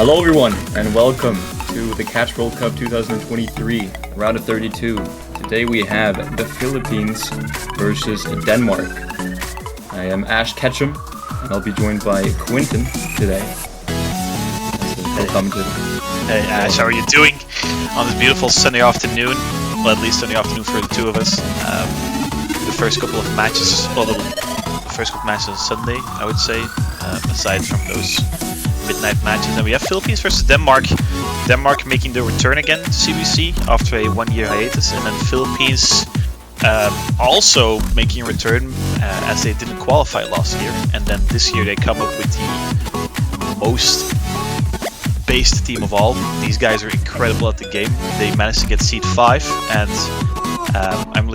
Hello everyone, and welcome to the Catch World Cup 2023, round of 32. Today we have the Philippines versus Denmark. I am Ash Ketchum, and I'll be joined by Quinton today. Hey Ash, how are you doing on this beautiful sunny afternoon? Well, at least sunny afternoon for the two of us. The first couple of matches, the first couple of matches on Sunday, I would say, aside from those midnight matches. And we have Philippines versus Denmark. Denmark making their return again to CBC after a one-year hiatus, and then Philippines also making a return as they didn't qualify last year. And then this year they come up with the most based team of all. These guys are incredible at the game. They managed to get seed 5, and I'm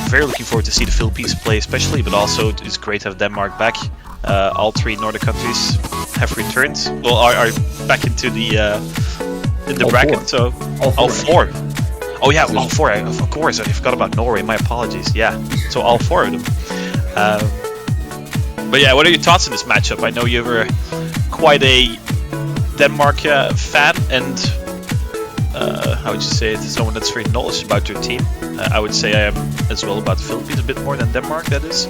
very looking forward to see the Philippines play, especially. But also, it's great to have Denmark back. All three Nordic countries have returned. Well, are back into the all bracket. Four. So all four. Oh yeah, all four. Of course, I forgot about Norway. My apologies. Yeah, so all four of them. But yeah, what are your thoughts on this matchup? I know you were quite a Denmark fan, and how would you say it? Someone that's very knowledgeable about your team. I would say I am as well about the Philippines, a bit more than Denmark, that is.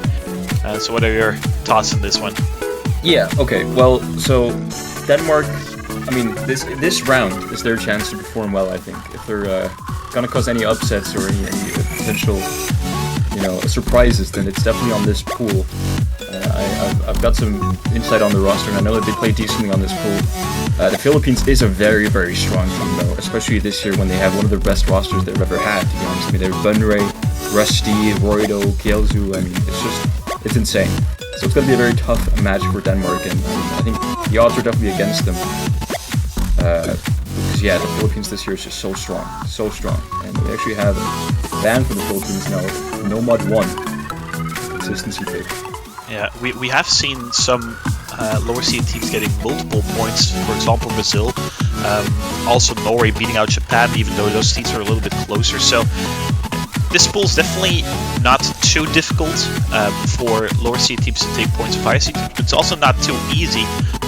So what are your thoughts on this one? Yeah, okay, well, so Denmark, I mean, this round is their chance to perform well, I think. If they're gonna cause any upsets or any potential, surprises, then it's definitely on this pool. I've got some insight on the roster, and I know that they play decently on this pool. The Philippines is a very, very strong team, though, especially this year when they have one of the best rosters they've ever had, to be honest with me. They're Bunray, Rusty, RO32, Kielzu, I mean, it's insane. So it's going to be a very tough match for Denmark, and I think the odds are definitely against them. Because, yeah, the Philippines this year is just so strong. And we actually have a ban for the Philippines now, Nomad 1, consistency pick. Yeah, we have seen some lower seed teams getting multiple points, for example Brazil, also Norway beating out Japan, even though those teams are a little bit closer. So this pool is definitely not too difficult for lower seed teams to take points of higher seed, but it's also not too easy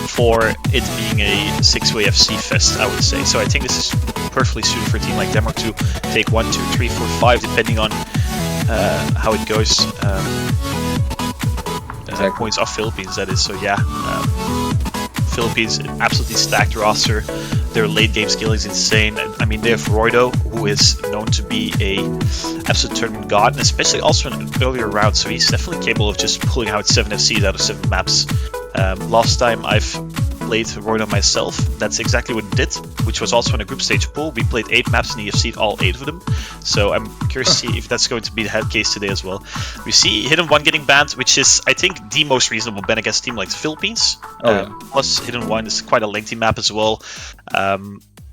for it being a 6-way FC fest, I would say. So I think this is perfectly suited for a team like Denmark to take 1, 2, 3, 4, 5, depending on how it goes. Points off Philippines, that is. So yeah, Philippines, absolutely stacked roster. Their late game skill is insane. I mean, they have RO32, who is known to be a absolute tournament god, and especially also in an earlier round, so he's definitely capable of just pulling out 7 FCs out of 7 maps. Last time I've played RO32 myself, that's exactly what it did, which was also in a group stage pool. We played 8 maps and he FC'd all 8 of them, so I'm curious to see if that's going to be the head case today as well. We see Hidden 1 getting banned, which is, I think, the most reasonable ban against a team like the Philippines. Plus, Hidden 1 is quite a lengthy map as well.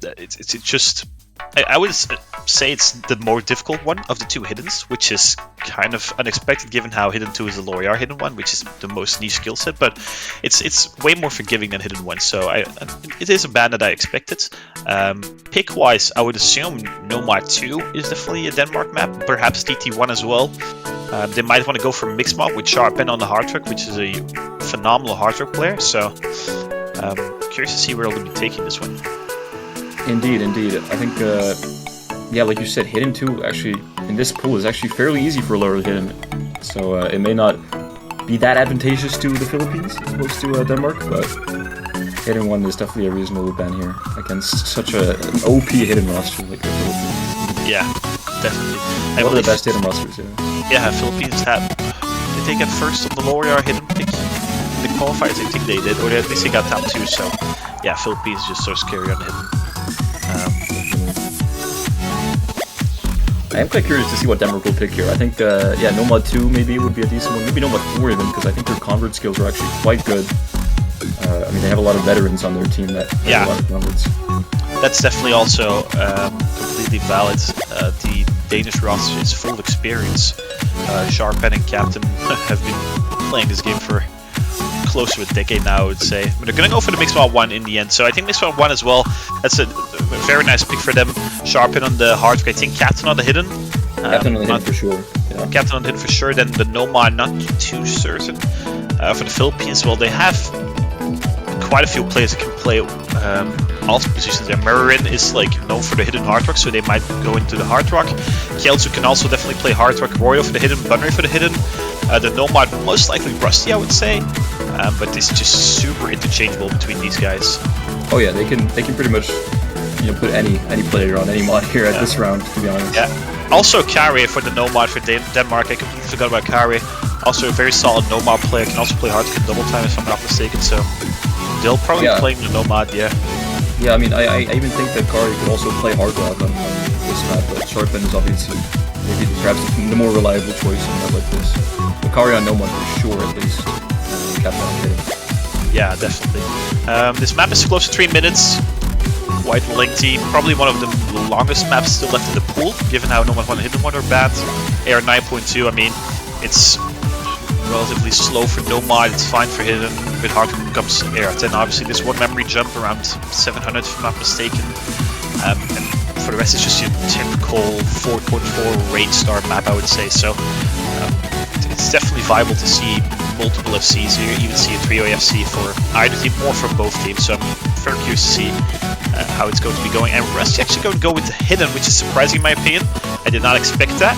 It's just, I would say it's the more difficult one of the two Hiddens, which is kind of unexpected given how Hidden 2 is the L'Oreal Hidden 1, which is the most niche skill set, but it's way more forgiving than Hidden 1, so it is a ban that I expected. Pick-wise, I would assume Nomad 2 is definitely a Denmark map, perhaps DT1 as well. They might want to go for mixed mob with Sharpen on the hard track, which is a phenomenal hard track player, so curious to see where they'll be taking this one. Indeed. I think, like you said, Hidden 2 actually in this pool is actually fairly easy for lower Hidden. So it may not be that advantageous to the Philippines as opposed to Denmark, but Hidden 1 is definitely a reasonable ban here against such an OP Hidden roster like the Philippines. Yeah, definitely. One of the best Hidden rosters, yeah. Yeah, Philippines did they get first on the L'Oreal Hidden pick? The qualifiers, I think they did, or at least they got top 2, so yeah, Philippines is just so scary on Hidden. I am quite curious to see what Denmark will pick here. I think, Nomad 2 maybe would be a decent one. Maybe Nomad 4 even, because I think their convert skills are actually quite good. I mean, they have a lot of veterans on their team that have a lot of converts. That's definitely also completely valid. The Danish roster is full of experience. Sharpen and Captain have been playing this game for close to a decade now, I would say. But they're going to go for the Mixed Mod 1 in the end. So I think Mixed Mod 1 as well, that's a very nice pick for them. Sharpen on the hard, I think Captain on the Hidden. Captain on the Hidden for sure. Yeah. Captain on the Hidden for sure. Then the Nomad, not too certain. For the Philippines, well, they have quite a few players that can play all positions there. Marin is like known for the hidden hard rock, so they might go into the hard rock. Kielzu can also definitely play hard rock. Royo for the hidden, Bunry for the hidden. The Nomad most likely Rusty, I would say, but it's just super interchangeable between these guys. Oh yeah, they can pretty much put any player on any mod here at this round, to be honest. Yeah. Also Kari for the Nomad for Denmark. I completely forgot about Kari. Also a very solid Nomad player. Can also play hard to double time if I'm not mistaken. So they'll probably play the Nomad. Yeah. Yeah, I mean, I even think that Kari could also play hard rock on this map, but Sharpen is obviously maybe perhaps the more reliable choice in a map like this. But Kari on Nomad for sure, at least. Yeah, definitely. This map is close to 3 minutes. Quite lengthy. Probably one of the longest maps still left in the pool, given how Nomad 1 and Hidden 1 are bad. AR 9.2, I mean, it's relatively slow for Nomad, it's fine for Hidden. A bit hard when it comes to AR 10. Obviously, this one memory jump around 700, if I'm not mistaken. And for the rest, it's just your typical 4.4 raid star map, I would say. So it's definitely viable to see multiple FCs here, even see a trio FC for either team or for both teams. So I'm very curious to see how it's going to be going. And Rusty actually going to go with the Hidden, which is surprising in my opinion. I did not expect that.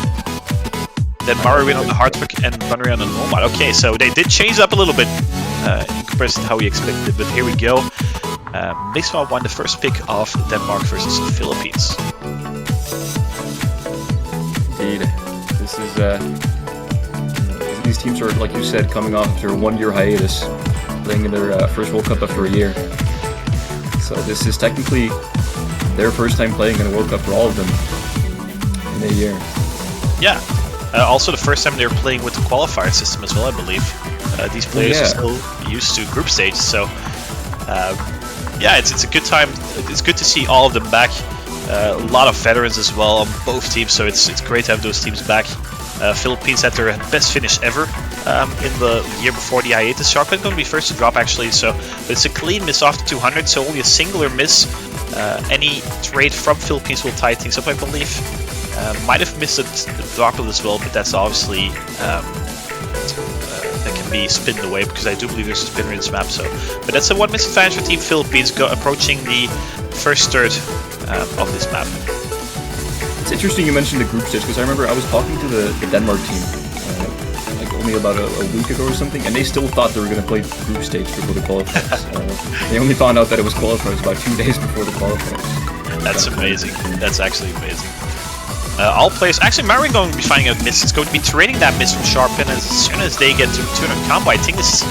Then Marwin on the Hardwick and Bunry on the Nomad. Okay, so they did change up a little bit in comparison to how we expected, but here we go. Baseball won the first pick of Denmark versus the Philippines. Indeed. This is these teams are, like you said, coming off after a 1-year hiatus, playing in their first World Cup after a year. So this is technically their first time playing in a World Cup for all of them in a year. Yeah. Also the first time they were playing with the qualifier system as well, I believe. These players are still used to group stage, so yeah, it's a good time. It's good to see all of them back. A lot of veterans as well on both teams, so it's great to have those teams back. Philippines had their best finish ever in the year before the hiatus. Sharpen going to be first to drop actually, so but it's a clean miss off the 200, so only a singular miss. Any trade from Philippines will tie things up, I believe. Might have missed a droplet as well, but that's obviously that can be spinned away because I do believe there's a spinner in this map. So, but that's a 1 miss advantage for Team Philippines approaching the first third of this map. It's interesting you mentioned the group stage because I remember I was talking to the Denmark team like only about a week ago or something, and they still thought they were going to play the group stage before the qualifiers. They only found out that it was qualifiers about 2 days before the qualifiers. That's amazing. That's actually amazing. All players, actually Marin going to be finding a miss. It's going to be trading that miss from Sharpen as soon as they get to 200 combo. I think this is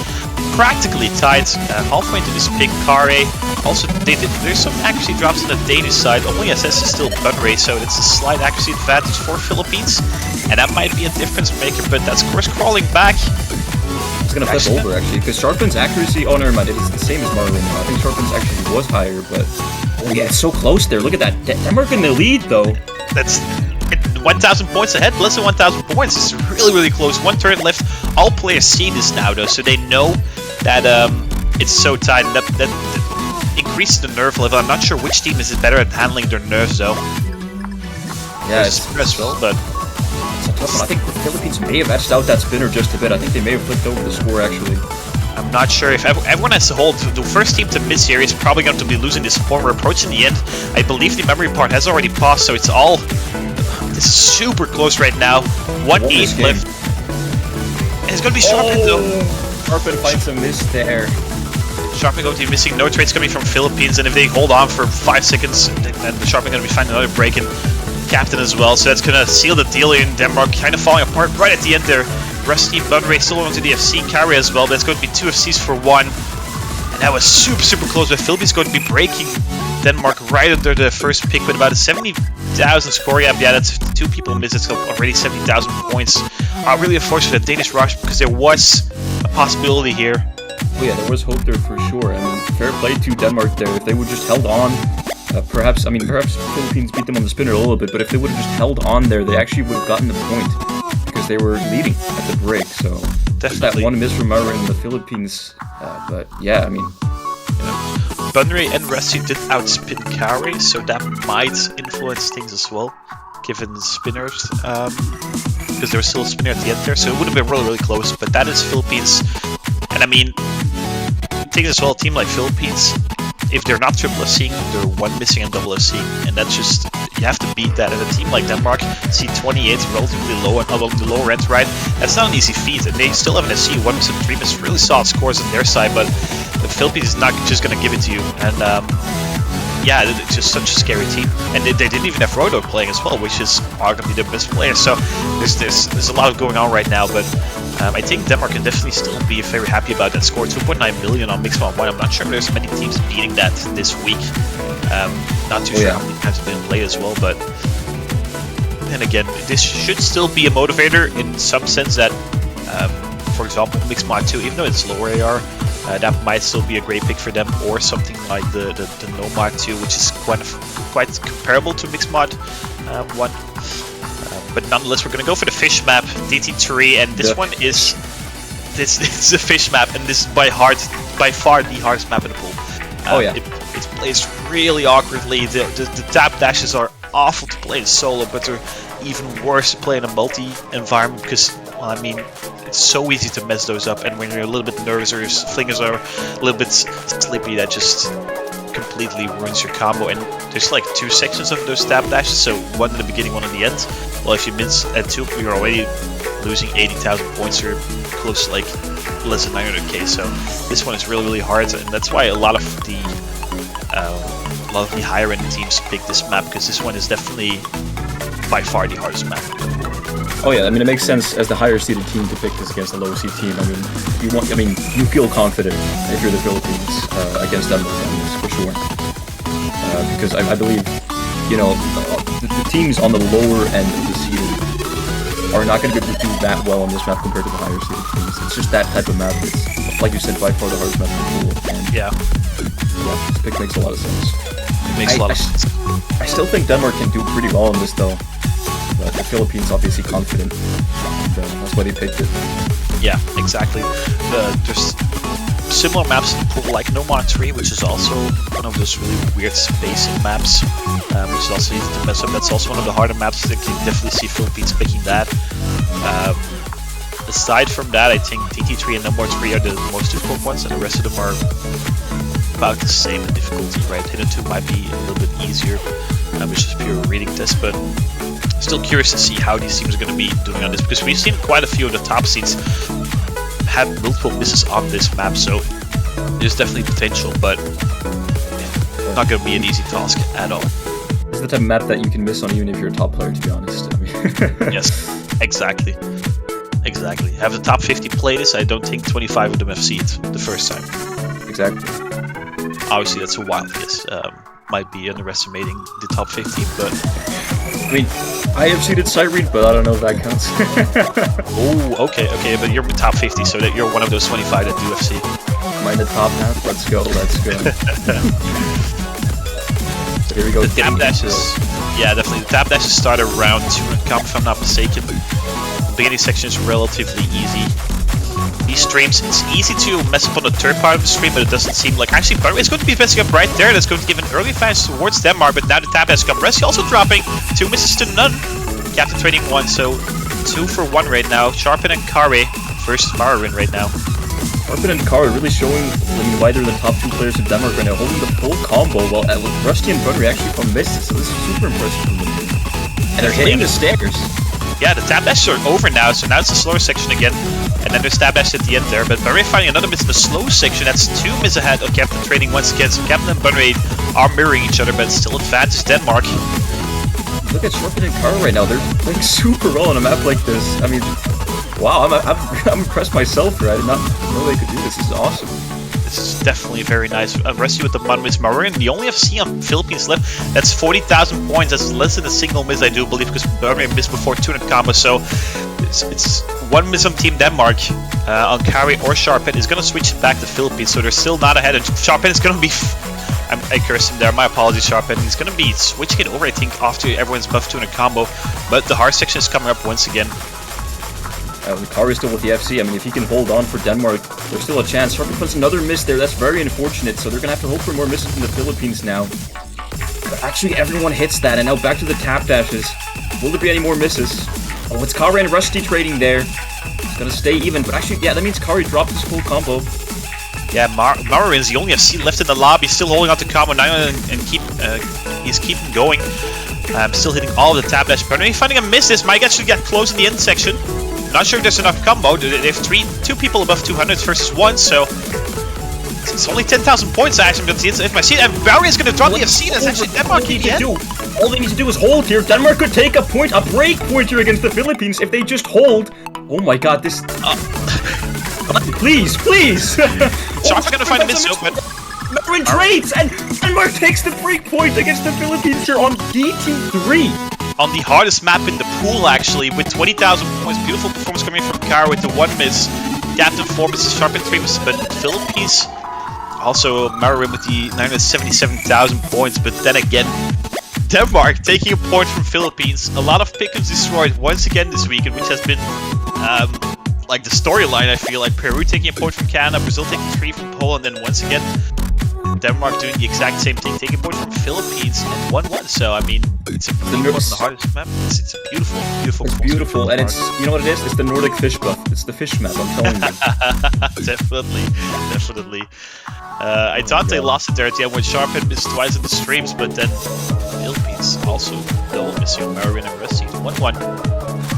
practically tied halfway into this pick. Kare. Also, there's some accuracy drops on the Danish side. Only SS is still gun rate, so it's a slight accuracy advantage for Philippines. And that might be a difference maker, but that's of course crawling back. It's going to flip over actually, because Sharpen's accuracy, oh never mind, it's the same as Marlin now. I think Sharpen's actually was higher, but oh yeah, it's so close there. Look at that. Denmark in the lead though. That's 1,000 points ahead, less than 1,000 points. It's really, really close. 1 turn left. All players see this now, though, so they know that it's so tight. That increases the nerve level. I'm not sure which team is better at handling their nerves, though. Yeah, it's stressful, but it's a tough one. I think the Philippines may have edged out that spinner just a bit. I think they may have flipped over the score, actually. I'm not sure if everyone has to hold. The first team to miss here is probably going to be losing this point. We're approaching the end. I believe the memory part has already passed, so it's all... This is super close right now. 1-8 left. And it's going to be Sharpen though. Sharpen finds a miss there. Sharpen going to be missing. No trades coming from Philippines, and if they hold on for 5 seconds, then Sharpen going to be finding another break in captain as well. So that's going to seal the deal in Denmark. Kind of falling apart right at the end there. Rusty, Bunray still on to the FC carry as well. But it's going to be 2 FCs for 1. And that was super, super close. But Philippines going to be breaking Denmark right under the first pick with about a 70,000 score gap. Yeah, that's 2 people missed. It's already 70,000 points. Really unfortunate Danish rush because there was a possibility here. Oh yeah, there was hope there for sure. I mean, fair play to Denmark there. If they would just held on, perhaps Philippines beat them on the spinner a little bit, but if they would have just held on there, they actually would have gotten the point because they were leading at the break. So definitely that 1 miss from Mara in the Philippines. But yeah, I mean. Bunry and Rusty did outspin Kari, so that might influence things as well, given the spinners, because there was still a spinner at the end there, so it would have been really, really close, but that is Philippines. And I mean, thing as well, a team like Philippines, if they're not triple SCing, they're one missing and double SCing, and that's just, you have to beat that. And a team like Denmark, C28 is relatively low and along the lower end, right? That's not an easy feat, and they still have an SC, 1 miss and 3 miss, really solid scores on their side, but the Philippines is not just going to give it to you. And yeah, it's just such a scary team, and they didn't even have RO32 playing as well, which is arguably their best player. So there's a lot going on right now, but I think Denmark can definitely still be very happy about that score. 2.9 million on Mixed 1. I'm not sure there's many teams beating that this week. Not too sure how many times have been played as well, but then again, this should still be a motivator in some sense that, for example, Mixed Mod 2, even though it's lower AR, that might still be a great pick for them, or something like the Nomad 2, which is quite comparable to Mixed Mod 1. But nonetheless, we're going to go for the fish map, DT3, and this one is it's a fish map, and this is by far the hardest map in the pool. It's placed really awkwardly. The tap dashes are awful to play in solo, but they're even worse to play in a multi environment because, well, I mean, it's so easy to mess those up, and when you're a little bit nervous or your flingers are a little bit slippy, that just completely ruins your combo. And there's like 2 sections of those tap dashes, so one in the beginning, one in the end. Well, if you miss at 2, you're already losing 80,000 points, or close to like less than 900k. So this one is really, really hard, and that's why a lot of the higher end teams pick this map, because this one is definitely by far the hardest map. Oh yeah, I mean, it makes sense as the higher seeded team to pick this against a lower seed team. I mean, you feel confident if you're the Philippines against Denmark on this, for sure. Because I believe, you know, the teams on the lower end of the seeding are not going to be able to do that well on this map compared to the higher seeded teams. It's just that type of map. It's, like you said, by far the hardest map in the pool. And yeah, this pick makes a lot of sense. It makes a lot of sense. I still think Denmark can do pretty well on this, though. But the Philippines obviously confident, and that's why they picked it. Yeah, exactly. There's similar maps in the pool, like Nomad 3, which is also one of those really weird spacing maps, which is also easy to mess up. That's also one of the harder maps. I can definitely see Philippines picking that. Aside from that, I think DT3 and Nomad 3 are the most difficult ones, and the rest of them are about the same in difficulty, right? Hidden 2 might be a little bit easier, which is pure reading test, but still curious to see how these teams are going to be doing on this, because we've seen quite a few of the top seeds have multiple misses on this map, so there's definitely potential, but not going to be an easy task at all. It's the type of map that you can miss on even if you're a top player, to be honest. I mean Yes, exactly. Exactly. Have the top 50 play this, I don't think 25 of them have seen it the first time. Exactly. Obviously, that's a wild guess. Might be underestimating the top 50, but I mean, I have seeded sight read, but I don't know if that counts. Oh, okay, but you're top 50, so that you're one of those 25 that do FC. Am I in the top half? Let's go. So here we go. The tap dashes, yeah, definitely. The tap dashes start around 200 comp, if I'm not mistaken. The beginning section is relatively easy. These streams, it's easy to mess up on the third part of the stream, but it doesn't seem like... Actually, it's going to be messing up right there. That's going to give an early advantage towards Denmark, but now the tap has come. Resi also dropping 2 misses to none. Captain trading 1, so 2 for 1 right now. Sharpen and Kare versus Marin right now. Sharpen and Kare really showing why they're the top 2 players in Denmark right now, holding the full combo, while Rusty and Buttery actually from misses, so this is super impressive from them. And they're hitting the stairs. Yeah, the tap dashes are over now, so now it's the slower section again. And then there's tap dash at the end there, but Buttery finding another miss in the slow section. That's 2 misses ahead of Captain trading once again. So Captain and Buttery are mirroring each other, but still advantage Denmark. Look at Sharpen and Kare right now. They're playing super well on a map like this. I mean, wow, I'm impressed myself, right? I did not know they could do this. This is awesome. This is definitely very nice. Rescue with the Mun miss. Marin, the only FC on Philippines left. That's 40,000 points. That's less than a single miss, I do believe, because Marin missed before 200 combo. So it's 1 miss on Team Denmark on Kare or Sharpen is going to switch it back to Philippines. So they're still not ahead. And Sharpen is going to be... I cursed him there. My apologies, Sharpen. He's going to be switching it over, I think, after everyone's buffed 200 combo. But the hard section is coming up once again. Kare is still with the FC. I mean, if he can hold on for Denmark, there's still a chance. Sharpen puts another miss there. That's very unfortunate. So they're going to have to hope for more misses from the Philippines now. But actually, everyone hits that. And now back to the tap dashes. Will there be any more misses? Oh, it's Kare and Rusty trading there. It's going to stay even. But actually, yeah, that means Kare dropped his full combo. Yeah, Marin's the only FC left in the lobby, still holding on to combo 9 and he's keeping going. Still hitting all of the tab dash, but maybe finding a miss. This might actually get close in the end section. Not sure if there's enough combo. They have two people above 200 versus 1, so it's only 10,000 points actually. But if I see it, and Marin is going to drop the FC. That's actually Denmark in the end. All they need to do is hold here. Denmark could take a break point here against the Philippines if they just hold. Oh my god, this... please! Shark's gonna find a miss, but... Marin trades, and Denmark takes the break point against the Philippines here on DT3. On the hardest map in the pool, actually, with 20,000 points. Beautiful performance coming from Kara with the 1 miss. Captain 4 misses, Sharp and 3 misses, but Philippines... Also, Marin with the 977,000 points, but then again... Denmark taking a point from Philippines. A lot of pickups destroyed once again this weekend, which has been like the storyline. I feel like Peru taking a point from Canada, Brazil taking 3 from Poland, and then once again Denmark doing the exact same thing, taking a point from Philippines and 1-1. So I mean, it's a on the hardest map. It's a beautiful. It's beautiful, and it's, you know what it is? It's the Nordic fish buff. It's the fish map. I'm telling you. Definitely. I thought they lost it there at the end when Sharp had missed twice in the streams, but then Philippines also double missing Marin and Rusty 1-1.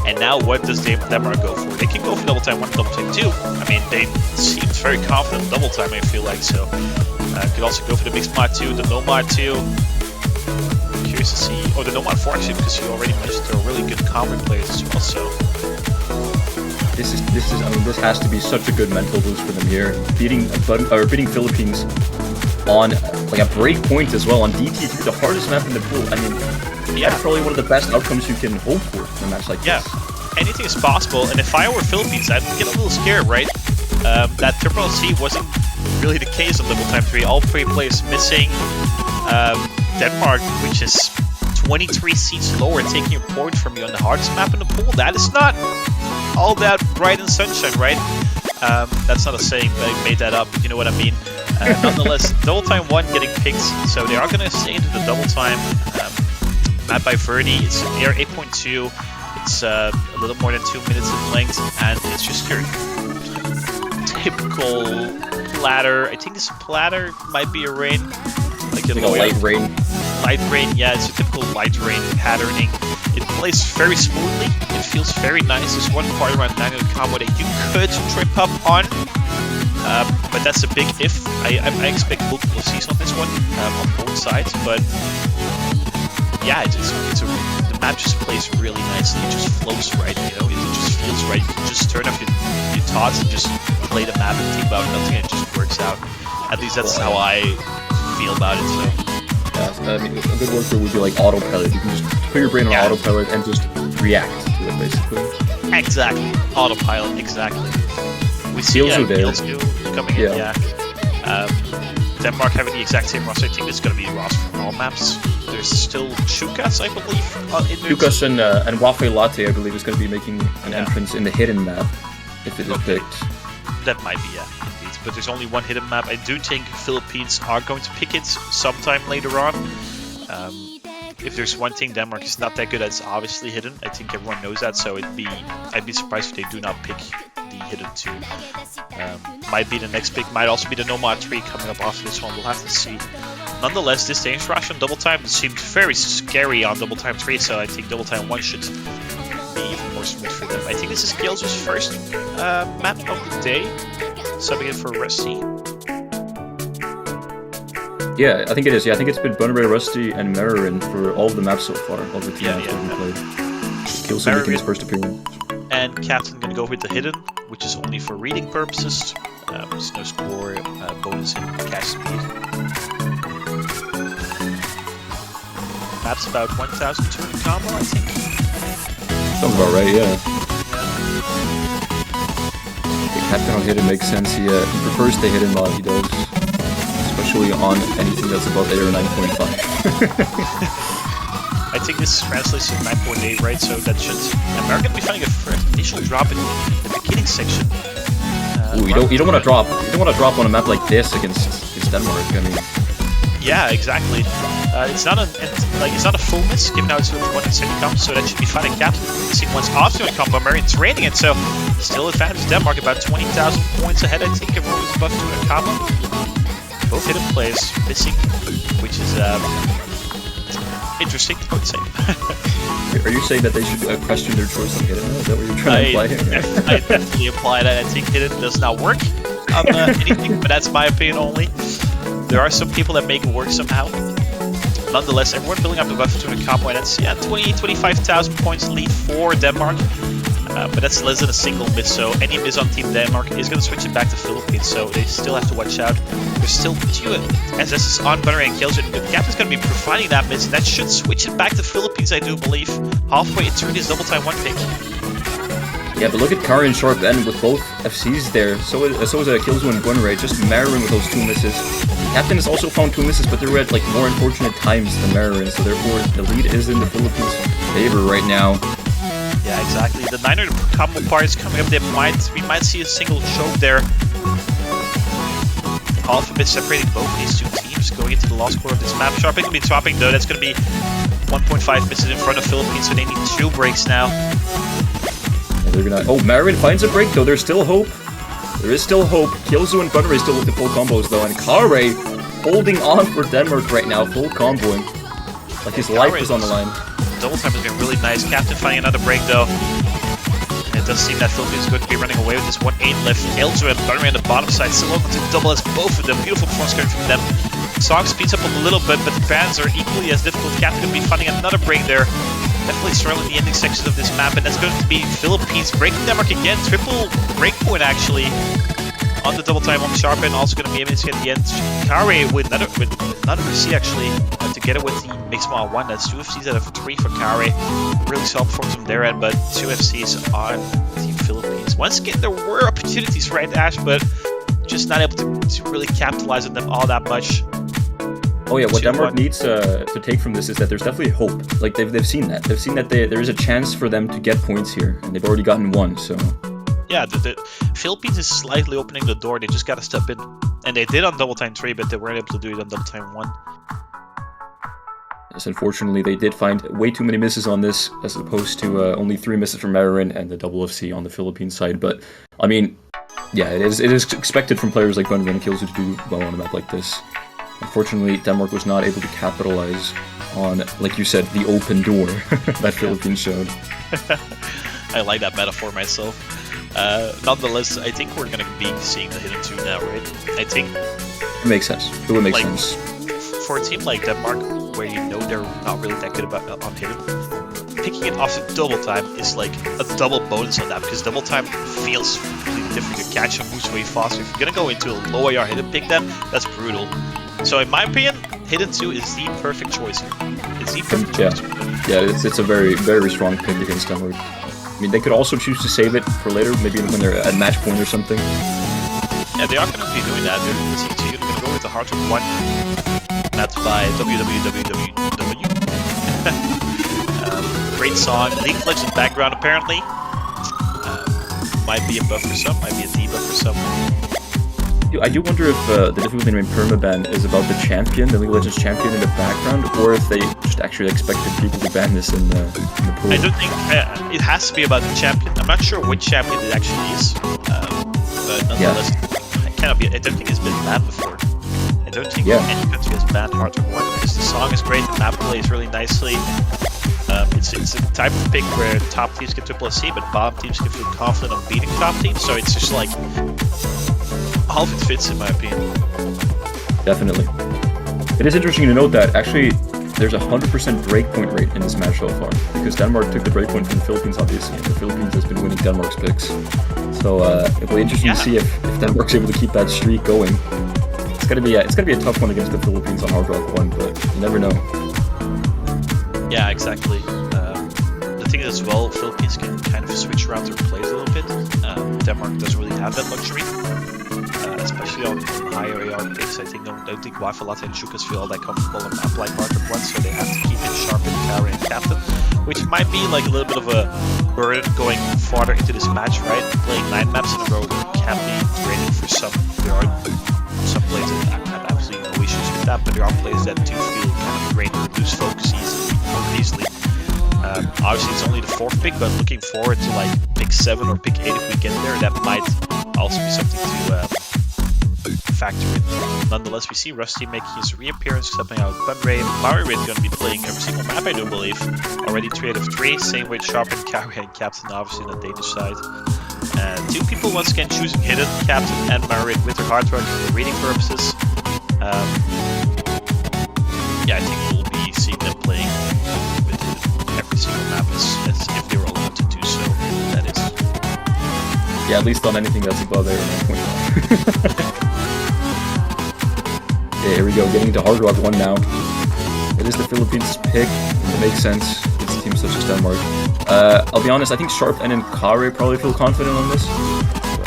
And now what does Denmark go for? They can go for double time 1, double time 2. I mean, they seemed very confident in double time, I feel like, so could also go for the mixed mod 2, the no mod 2. Curious to see, the no mod 4 actually, because you already mentioned they're really good combo players as well, so This is. I mean, this has to be such a good mental boost for them here. Beating Philippines on like a break point as well on DT3, the hardest map in the pool. I mean, that's probably one of the best outcomes you can hope for in a match like this. Anything is possible. And if I were Philippines, I'd get a little scared, right? That triple C wasn't really the case on double time 3. All 3 players missing. Denmark, which is 23 seats lower, taking a point from you on the hardest map in the pool. That is not all that bright and sunshine, right? That's not a saying, but I made that up, you know what I mean. Nonetheless, double time 1 getting picked, so they are going to stay into the double time map by Verdi. It's air 8.2, it's a little more than 2 minutes in length, and it's just your typical platter. I think this platter might be a rain, like a light rain. Light rain, yeah, it's a typical light rain patterning. It plays very smoothly, it feels very nice. There's one part around 900 combo that you could trip up on, but that's a big if. I expect multiple C's on this one, on both sides, but yeah, the map just plays really nicely. It just flows right, you know, it just feels right. You can just turn off your thoughts and just play the map and think about nothing, and it just works out. At least that's how I feel about it, so. I mean, a good word for it would be like autopilot. You can just put your brain on autopilot and just react to it, basically. Exactly. Autopilot, exactly. We see coming in, Denmark having the exact same roster. I think it's going to be the roster for all maps. There's still Chukas, I believe, in there. Chukas and Waffle Latte, I believe, is going to be making an entrance in the hidden map, if it is picked. That might be, indeed. But there's only one hidden map. I do think Philippines are going to pick it sometime later on. If there's one thing Denmark is not that good at, it's obviously hidden. I think everyone knows that, so I'd be surprised if they do not pick the hidden 2. Might be the next pick, might also be the Nomad 3 coming up after this one. We'll have to see. Nonetheless, this Danish rush on double time seemed very scary on double time 3, so I think double time 1 should be even more smooth for them. I think this is Gil's first map of the day. Subbing in for Rusty. Yeah, I think it is. Yeah, I think it's been Boneray, Rusty, and Marin for all of the maps so far. All the 2 maps that we played. Gil's making his first appearance. And Captain gonna go with the hidden, which is only for reading purposes. There's no score bonus in cash speed. Map's about 1,200 combo, I think. Sounds about right, yeah. Captain on hidden makes sense. He prefers the hidden mod, he does. Especially on anything that's above 8 or 9.5. I think this translates to 9.8, right? So that should... And we're going to be finding a first initial drop in the beginning section. Ooh, you don't want to drop. You don't want to drop on a map like this against Denmark. I mean, Yeah, exactly. It's not a full miss, given how it's with one second combo, so that should be fine. And Captain missing once after a combo, Marian's raining it, so still advantage Denmark, about 20,000 points ahead. I think everyone was buffed to a combo. Both hidden players missing, which is interesting, I would say. Are you saying that they should question their choice on hidden? Is that what you're trying to imply here? I definitely imply that I think hidden does not work on anything, but that's my opinion only. There are some people that make it work somehow. Nonetheless, everyone building up the buff to a combo, and that's 25,000 points lead for Denmark. But that's less than a single miss, so any miss on Team Denmark is going to switch it back to Philippines, so they still have to watch out. There's still two SS's on Bunnery and Killjoy. The Captain's going to be providing that miss, and that should switch it back to Philippines, I do believe, halfway into this double time one pick. Yeah, but look at Kari and Sharp then with both FCs there. So is Killjoy and Bunnery, just Marin with those two misses. Captain has also found two misses, but they were at like more unfortunate times than Marin, so therefore the lead is in the Philippines' favor right now. Yeah, exactly. The 900 combo parts coming up, we might see a single choke there. Half a bit separating both these two teams going into the last quarter of this map. Sharp is going to be dropping though, that's going to be 1.5 misses in front of Philippines, so they need 2 breaks now. And they're gonna. Oh, Marin finds a break though, there's still hope. There is still hope. Killjoy and Bunnery still with the full combos though, and Kare holding on for Denmark right now, full comboing. Like his life is on the line. Double time has been really nice. Captain finding another break though. And it does seem that Philippines is going to be running away with this 1-8 left. Killjoy and Bunnery on the bottom side, still open to double as both of them. Beautiful performance coming from them. Song speeds up a little bit, but the bands are equally as difficult. Captain going to be finding another break there. Definitely struggling in the ending sections of this map, and that's going to be Philippines breaking Denmark again. Triple breakpoint actually on the double time on Sharp, and also going to be able to get the end. Kare with another FC actually together with the mixed model 1. That's 2 FCs out of 3 for Kare. Really solid performance from their end, but 2 FCs on Team Philippines. Once again, there were opportunities for Red Ash, but just not able to really capitalize on them all that much. Oh yeah, what Denmark needs to take from this is that there's definitely hope. Like they've seen that. They've seen that there is a chance for them to get points here, and they've already gotten 1. So yeah, the Philippines is slightly opening the door. They just gotta step in, and they did on double time 3, but they weren't able to do it on double time 1. Yes, unfortunately, they did find way too many misses on this, as opposed to only 3 misses from Marin and the double FC on the Philippines side. But I mean, yeah, it is expected from players like Bunnery and Killjoy to do well on a map like this. Unfortunately, Denmark was not able to capitalize on, like you said, the open door that Philippines showed. I like that metaphor myself. Nonetheless, I think we're going to be seeing the hidden 2 now, right? I think it makes sense. It would make sense. For a team like Denmark, where you know they're not really that good on hidden, picking it off the double time is like a double bonus on that, because double time feels completely different. You catch them, moves way faster. If you're going to go into a low AR hidden pick them, that's brutal. So in my opinion, hidden 2 is the perfect choice here. It's the perfect choice. Yeah, it's a very, very strong pick against Denmark. I mean, they could also choose to save it for later, maybe when they're at match point or something. Yeah, they are going to be doing that. They're going to go with the hard 1. That's by www. Great song. League of Legends background apparently. Might be a buff for some, might be a debuff for some. I do wonder if the difficulty in permaban is about the champion, the League of Legends champion in the background, or if they just actually expected people to ban this in the pool. I don't think it has to be about the champion. I'm not sure which champion it actually is, but nonetheless, I don't think it's been banned before. I don't think any country has banned Hard Rock 1, because the song is great, the map plays really nicely. It's a type of pick where top teams get triple C, but bottom teams can feel confident on beating top teams, so it's just like half it fits in my opinion. Definitely. It is interesting to note that actually there's a 100% breakpoint rate in this match so far, because Denmark took the breakpoint from the Philippines obviously, and the Philippines has been winning Denmark's picks. So it'll be interesting to see if Denmark's able to keep that streak going. It's gonna be a tough one against the Philippines on Hard Rock 1, but you never know. Yeah, exactly. The thing is as well, Philippines can kind of switch around their plays a little bit. Denmark doesn't really have that luxury. Especially on higher AR picks. I don't think Wi-Fi Latte and Shukas feel all that comfortable on map like Hard Rock 1, so they have to keep it sharp in Kare and Captain, which might be like a little bit of a burden going farther into this match, right? Playing 9 maps in a row can be draining for some. There are some plays that have absolutely no issues with setup, but there are players that do feel kind of drained or lose focus easily. Obviously, it's only the 4th pick, but looking forward to like pick 7 or pick 8 if we get there. That might also be something to factor in. Nonetheless, we see Rusty making his reappearance, stepping out with Bunray. Mario is going to be playing every single map, I do believe. Already 3 out of 3, same with Sharp and Carry and Captain, obviously on the Danish side. 2 people once again choosing Hidden, Captain and Mario with their hard rock for reading purposes. Yeah, I think we'll be seeing them playing with every single map as if they were allowed to do so, that is. Yeah, at least on anything that's above 8 or 9.1. Yeah, here we go, getting into Hard Rock 1 now. It is the Philippines' pick, it makes sense, it's teams such as Denmark. I'll be honest, I think Sharp and Kare probably feel confident on this.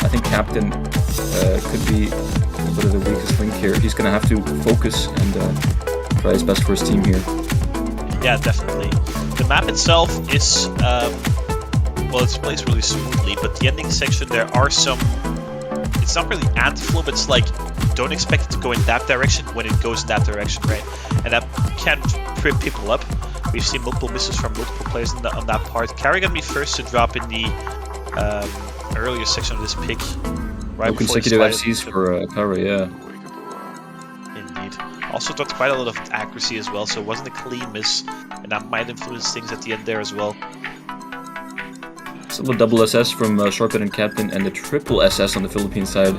I think Captain could be a bit of the weakest link here. He's going to have to focus and try his best for his team here. Yeah, definitely. The map itself is, well, it's placed really smoothly, but the ending section, there are some, it's not really anti-flow, but it's like, don't expect it to go in that direction when it goes in that direction, right? And that can trip people up. We've seen multiple misses from multiple players on that part. Carry gonna be first to drop in the earlier section of this pick. Right, no consecutive FCs for Kare, yeah. Indeed. Also dropped quite a lot of accuracy as well, so it wasn't a clean miss, and that might influence things at the end there as well. Still a double SS from Sharpen and Captain, and the triple SS on the Philippine side.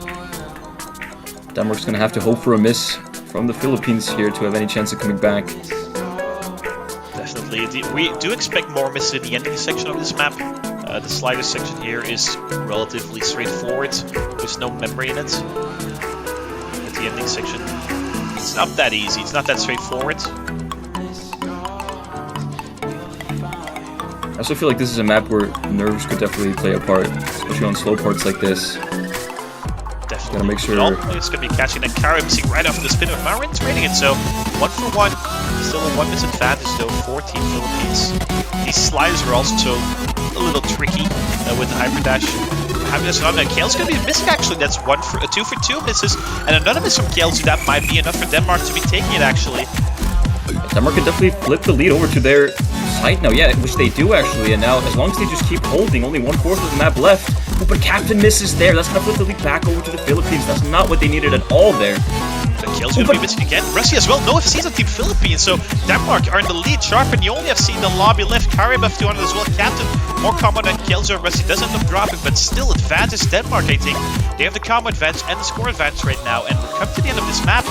Denmark's gonna have to hope for a miss from the Philippines here to have any chance of coming back. Definitely. We do expect more misses in the ending section of this map. The slider section here is relatively straightforward. There's no memory in it. But the ending section, it's not that easy. It's not that straightforward. I also feel like this is a map where nerves could definitely play a part, especially on slow parts like this. Definitely. Gotta make sure. It's gonna be catching that Kare missing right after the spin of Marin's rating it. So 1 for 1. Still a 1 miss advantage though for Team Philippines. These sliders are also a little tricky with the hyperdash. Hyperdash on that. Kale's gonna be missing actually. That's 2 for 2 misses, and another miss from Kale, so that might be enough for Denmark to be taking it actually. Denmark can definitely flip the lead over to their side now, yeah, which they do actually, and now as long as they just keep holding, only 1/4 of the map left. Oh, but Captain misses there. That's gonna flip the lead back over to the Philippines. That's not what they needed at all there. The Kale's gonna be missing again. Rusty as well. No FCs on Team Philippines, so Denmark are in the lead. Sharp and the only FC in the lobby left. Kare buff 200 as well. Captain more combo than Kale's. Rusty does end up dropping, but still advantage Denmark, I think. They have the combo advantage and the score advantage right now, and we're coming to the end of this map.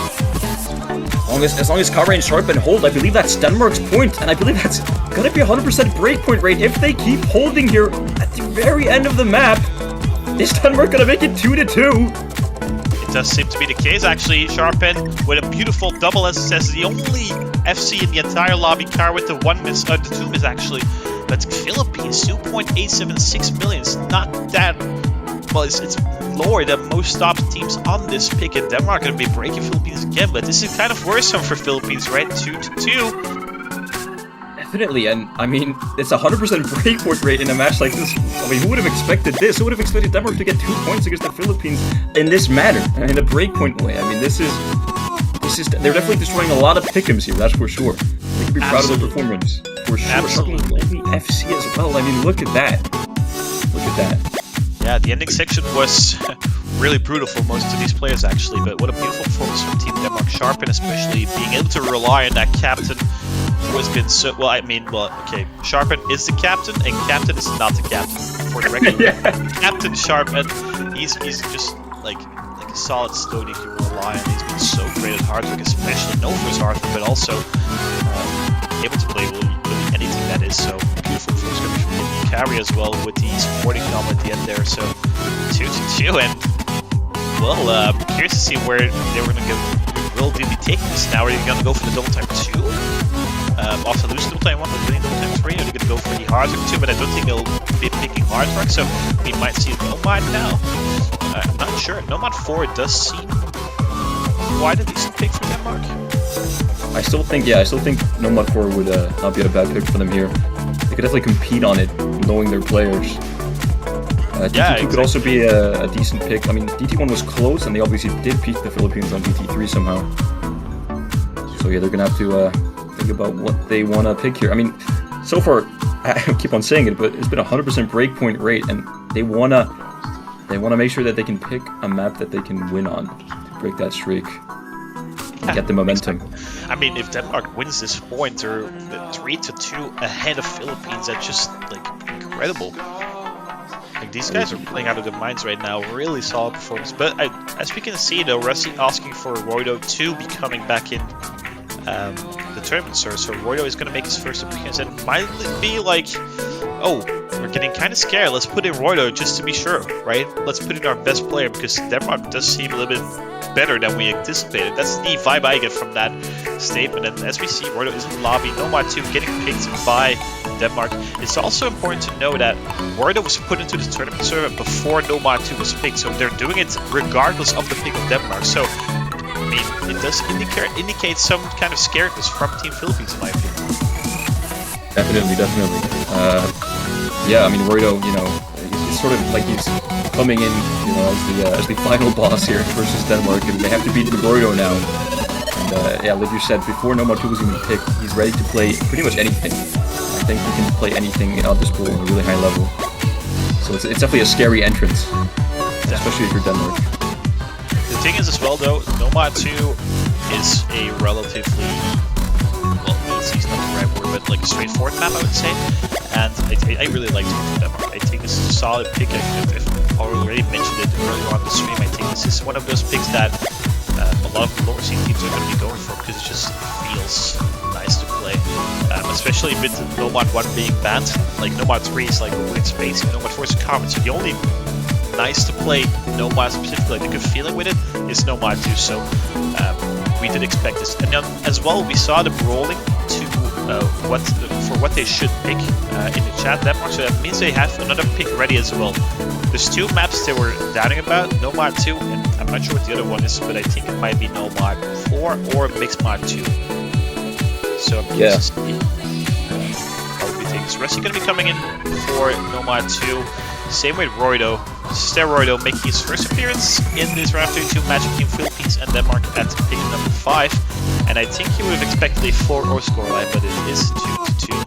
As long as Kare and Sharpen hold, I believe that's Denmark's point, and I believe that's gonna be 100% breakpoint rate if they keep holding here at the very end of the map. Is Denmark gonna make it 2-2? It does seem to be the case actually. Sharpen with a beautiful double SSS, the only FC in the entire lobby. Kare with the 1 miss, the 2 miss actually. But Philippines 2.876 million. It's not that. Well, it's lower than most top teams on this pick, and Denmark going to be breaking Philippines again, but this is kind of worrisome for Philippines, right? 2-2. Definitely, and I mean, it's 100% breakpoint rate in a match like this. I mean, who would have expected this? Who would have expected Denmark to get 2 points against the Philippines in this manner, in a breakpoint way? I mean, this is, they're definitely destroying a lot of pick'ems here, that's for sure. They can be proud of their performance, for sure. Absolutely. FC as well, I mean, look at that. Look at that. Yeah, the ending section was really brutal for most of these players actually, but what a beautiful performance from Team Denmark. Sharpen especially being able to rely on that captain who has been so, okay, Sharpen is the captain and Captain is not the captain, for the record. Yeah. Captain Sharpen, he's just like a solid stone you can rely on. He's been so great at hard work, especially known for his hard work, but also able to play really anything that is. So beautiful performance from Kare as well with the supporting combo at the end there. So 2-2, and well, curious to see where they were going to go. Will they be taking this now? Are they going to go for the double time 2? Also lose double time 1, but winning double time 3? Are they going to go for the hard work 2? But I don't think they'll be picking hard work, so we might see Nomad now. I'm not sure. Nomad 4 does seem quite a decent pick for Denmark. I still think Nomad 4 would not be a bad pick for them here. They could definitely compete on it, knowing their players. DT2 could also be a decent pick. I mean, DT1 was close, and they obviously did beat the Philippines on DT3 somehow. So yeah, they're gonna have to think about what they want to pick here. I mean, so far, I keep on saying it, but it's been 100% breakpoint rate, and they wanna make sure that they can pick a map that they can win on to break that streak, get the momentum. I mean, if Denmark wins this point, they're 3-2 ahead of Philippines. That's just like incredible. Like, these guys are playing out of their minds right now. Really solid performance. But as we can see, though, Rusty asking for RO32 be coming back in the tournament, sir. So RO32 is going to make his first appearance, and might be like, oh, we're getting kind of scared. Let's put in RO32 just to be sure, right? Let's put in our best player, because Denmark does seem a little bit better than we anticipated. That's the vibe I get from that statement. And as we see, RO32 is in the lobby. Nomad 2 getting picked by Denmark. It's also important to know that RO32 was put into the tournament server before Nomad 2 was picked, so they're doing it regardless of the pick of Denmark. So, I mean, it does indicate some kind of scaredness from Team Philippines, in my opinion. Definitely. Yeah, I mean, RO32, you know, it's sort of like he's coming in, you know, as the final boss here versus Denmark, and they have to beat RO32 now. And yeah, like you said, before Nomad 2 was even picked, he's ready to play pretty much anything. I think he can play anything out this pool on a really high level. So it's definitely a scary entrance, especially if you're Denmark. The thing is as well, though, Nomad 2 is a relatively, well, easy is not the right word, but like a straightforward map, I would say. And I really like Denmark. I think this is a solid pick. I've already mentioned it earlier on the stream. I think this is one of those picks that a lot of the lower seed teams are going to be going for, because it just feels nice to play. Especially with Nomad 1 being banned. Like, Nomad 3 is like a weird space, and Nomad 4 is common. So the only nice to play Nomad specifically, like a good feeling with it, is Nomad 2. So we did expect this. And then as well, we saw them rolling to what they should pick in the chat, Denmark. So that means they have another pick ready as well. There's two maps they were doubting about, Nomad 2, and I'm not sure what the other one is, but I think it might be Nomad 4 or Mixed Mod 2. So I'm curious to see how we think. Is Rusty going to be coming in for Nomad 2? Same with RO32. RO32 making his first appearance in this round 32 match between Philippines and Denmark at pick number 5. And I think he would have expected a 4-0 scoreline, but it is 2-2.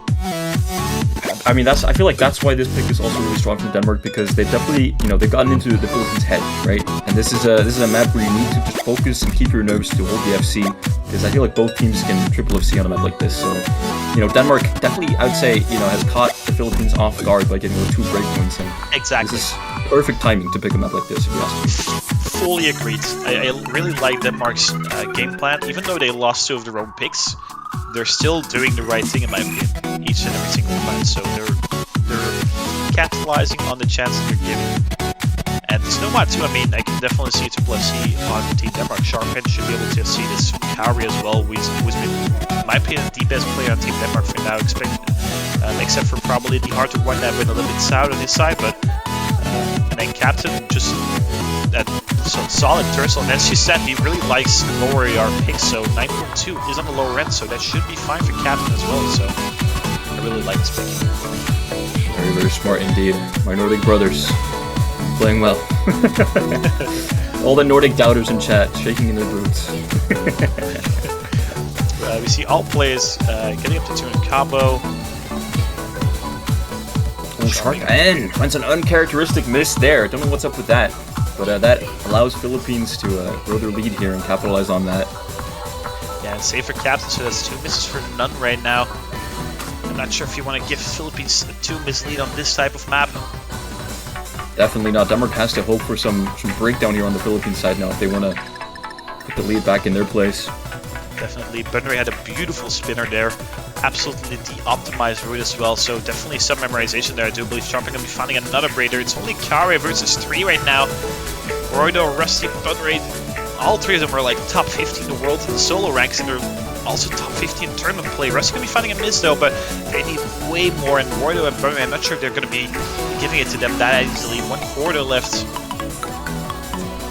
I mean, I feel like that's why this pick is also really strong from Denmark, because they've definitely, you know, they've gotten into the Philippines' head, right? And this is a map where you need to just focus and keep your nerves to hold the FC, because I feel like both teams can triple FC on a map like this. So, you know, Denmark definitely, I would say, you know, has caught the Philippines off guard by getting those 2 breakpoints. And exactly. This is perfect timing to pick a map like this, if you ask me. Fully agreed. I really like Denmark's game plan. Even though they lost 2 of their own picks, they're still doing the right thing, in my opinion, each and every single time. So they're capitalizing on the chances they're given. And this Nomad 2, I mean, I can definitely see Triple FC on Team Denmark. Sharphead should be able to see this. Kauri as well, who's been, in my opinion, the best player on Team Denmark for now, except for probably the hard to one that went a little bit south on his side. But and then Captain just some solid Tursel, and as she said, he really likes lower AR picks, so 9.2 is on the lower end, so that should be fine for Captain as well. So I really like this pick. Very, very smart indeed. My Nordic brothers playing well. All the Nordic doubters in chat shaking in their boots. We see all players getting up to 2 in combo. Oh, Shark N finds an uncharacteristic miss there. Don't know what's up with that. But that allows Philippines to grow their lead here and capitalize on that. Yeah, and save for Captain, so that's 2 misses for none right now. I'm not sure if you want to give Philippines a 2-miss lead on this type of map. Definitely not. Denmark has to hope for some breakdown here on the Philippines side now if they want to put the lead back in their place. Definitely. Bunnery had a beautiful spinner there. Absolutely de-optimized route as well, so definitely some memorization there. I do believe Sharping going to be finding another Braider. It's only Kauri versus 3 right now. RO32, Rusty, Bunnery, all 3 of them are like top 50 in the world in the solo ranks, and they're also top 50 in tournament play. Rusty going to be finding a miss though, but they need way more, and RO32 and Bunnery, I'm not sure if they're going to be giving it to them that easily. 1 quarter left.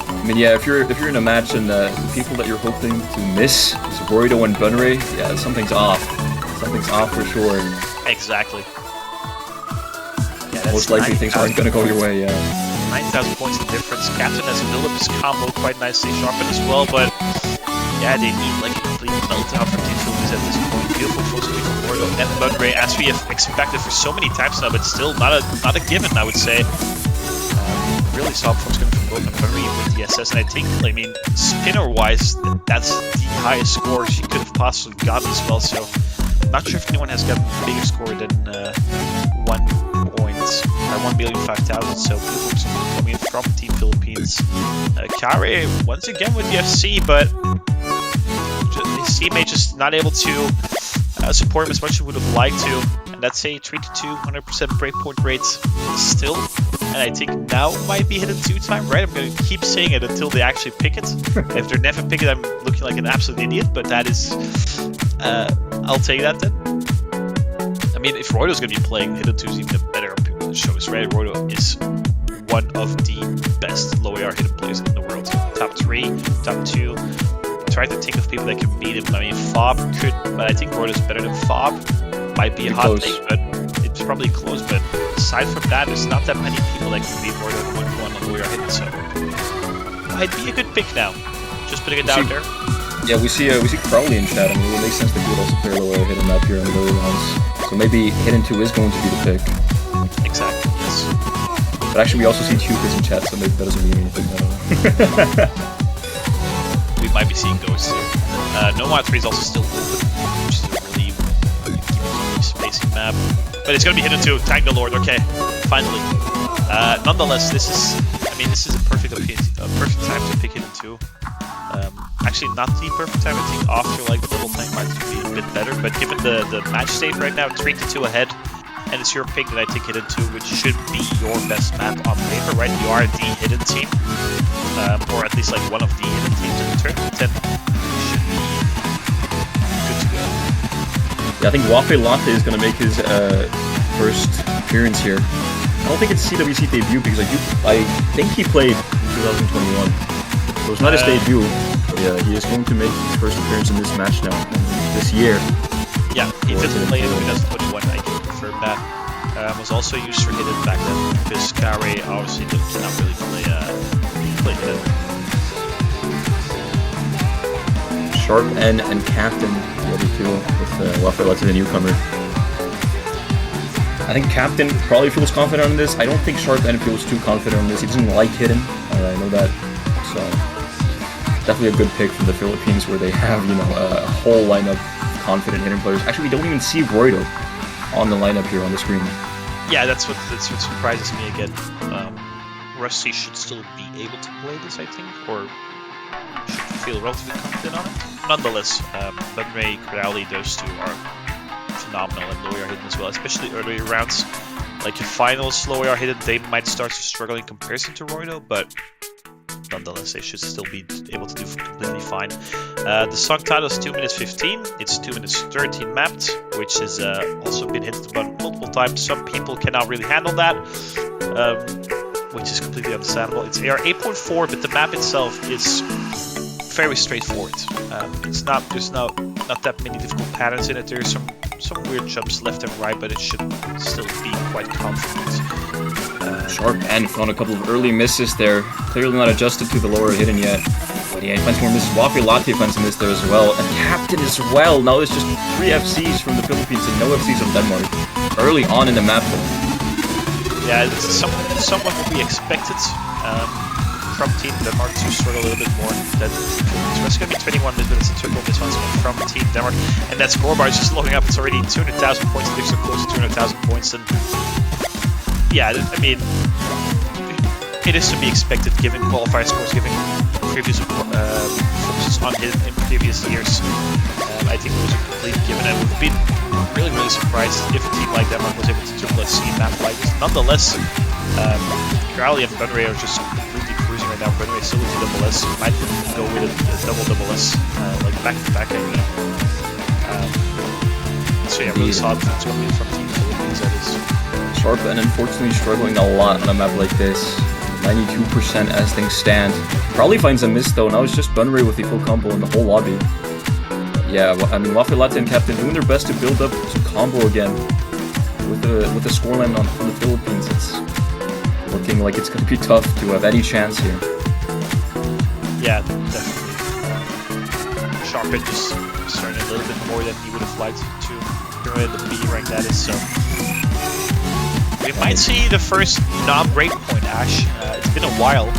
I mean, yeah, if you're in a match and the people that you're hoping to miss is RO32 and Bunnery, yeah, something's off. Something's off for sure. Exactly. Yeah, most likely things aren't going to go your way, yeah. 9,000 points in difference. Captain has Phillips combo quite nicely sharpened as well, but yeah, they need like a complete meltdown from Team Phillips at this point. Beautiful focus from Gordo and Bunray, as we have expected for so many times now, but still not a given, I would say. Really solid focus coming from both Bunray with the SS, and I think, I mean, spinner-wise, that's the highest score she could have possibly gotten as well, so not sure if anyone has gotten a bigger score than 1,005,000, so beautiful coming in from Team Philippines. Kare once again with the FC, but his teammate just not able to support him as much as he would have liked to, and that's a 3-2, 100% breakpoint rates still, and I think now might be hidden 2 time, right? I'm going to keep saying it until they actually pick it. If they never pick it, I'm looking like an absolute idiot, but that is, I'll take that then. I mean, if Roydo's going to be playing, hidden 2 is even a better choice, right? Roydo is one of the best low AR hidden players in the world. Top 3, top 2. Try to think of people that can beat him. I mean, Fob could, but I think Roydo's better than Fob. Might be a hot take, but it's probably close. But aside from that, there's not that many people that can beat Roydo in 1v1 on low AR hidden, so might be a good pick now. Just putting it out there. Yeah, we see Crowley in chat. I mean, it makes sense that he would also play a low AR hidden map here in the early rounds. So maybe hidden 2 is going to be the pick. Exactly, yes. But actually, we also see Cupid in chat, so maybe that doesn't mean anything. We might be seeing ghosts here. Nomad 3 is also still open, which is a really spacing map. But it's going to be hidden 2. Tag the Lord, okay. Finally. Nonetheless, this is a perfect time to pick hidden 2. Actually, not the perfect time. I think after like the double tank might be a bit better. But given the match state right now, 3-2 ahead, and it's your pick, that I take hidden 2, which should be your best map on paper, right? You are the hidden team, or at least like one of the hidden teams in the tournament, then should be good to go. Yeah, I think Wafe Latte is going to make his first appearance here. I don't think it's CWC debut because I think he played in 2021. So it's not his debut, but yeah, he is going to make his first appearance in this match now, this year. Yeah, he didn't play in 2021, I can confirm that. Was also used for hidden back then, because Kare obviously cannot really play hidden. Sharp and Captain, ready to with Wafe Latte, the newcomer. I think Captain probably feels confident on this. I don't think Sharp N feels too confident on this. He doesn't like hidden, I know that. So definitely a good pick from the Philippines, where they have, you know, a whole lineup of confident hidden players. Actually, we don't even see Roydo on the lineup here on the screen. Yeah, that's what surprises me again. Rusty should still be able to play this, I think, or should feel relatively confident on it. Nonetheless, Bunray, Crowley, those two are phenomenal and low AR hidden as well, especially earlier rounds. Like your finals, low AR hidden, they might start to struggle in comparison to Roydo, but nonetheless, they should still be able to do completely fine. The song title is 2 minutes 15. It's 2 minutes 13 mapped, which has also been hinted upon multiple times. Some people cannot really handle that, which is completely understandable. It's AR 8.4, but the map itself is very straightforward. There's not that many difficult patterns in it. There's some weird jumps left and right, but it should still be quite confident. Sharp and found a couple of early misses there. Clearly not adjusted to the lower hidden yet. But yeah, he finds more misses. Wafe Latte finds a miss there as well. And Captain as well. Now it's just 3 FCs from the Philippines and no FCs from Denmark. Early on in the map though. Yeah, this is somewhat what we expected from Team Denmark to struggle a little bit more than Philippines. It's going to be 21 minutes and triple miss once again from Team Denmark. And that score bar is just loading up. It's already 200,000 points. They're so close to 200,000 points. And yeah, I mean, it is to be expected given qualifier scores, given previous focuses on hidden in previous years. I think it was a complete given, and we've been really surprised if a team like Denmark was able to triple SC map like this. Nonetheless, Crowley and Bunray are just completely cruising right now. Bunray still with the double S, might go with a double S, like back to back. So yeah, really solid from Team Philippines, that is. Sharp and unfortunately struggling a lot on a map like this. 92% as things stand. Probably finds a miss though. Now it's just Bunray with the full combo in the whole lobby. Yeah, I mean, Wafe Latte and Captain doing their best to build up some combo again. with the scoreline on the Philippines, it's looking like it's going to be tough to have any chance here. Yeah, definitely. Sharpen just starting a little bit more than he would have liked to during the B rank, that is. So we might see the first non-breakpoint, Ash. It's been a while.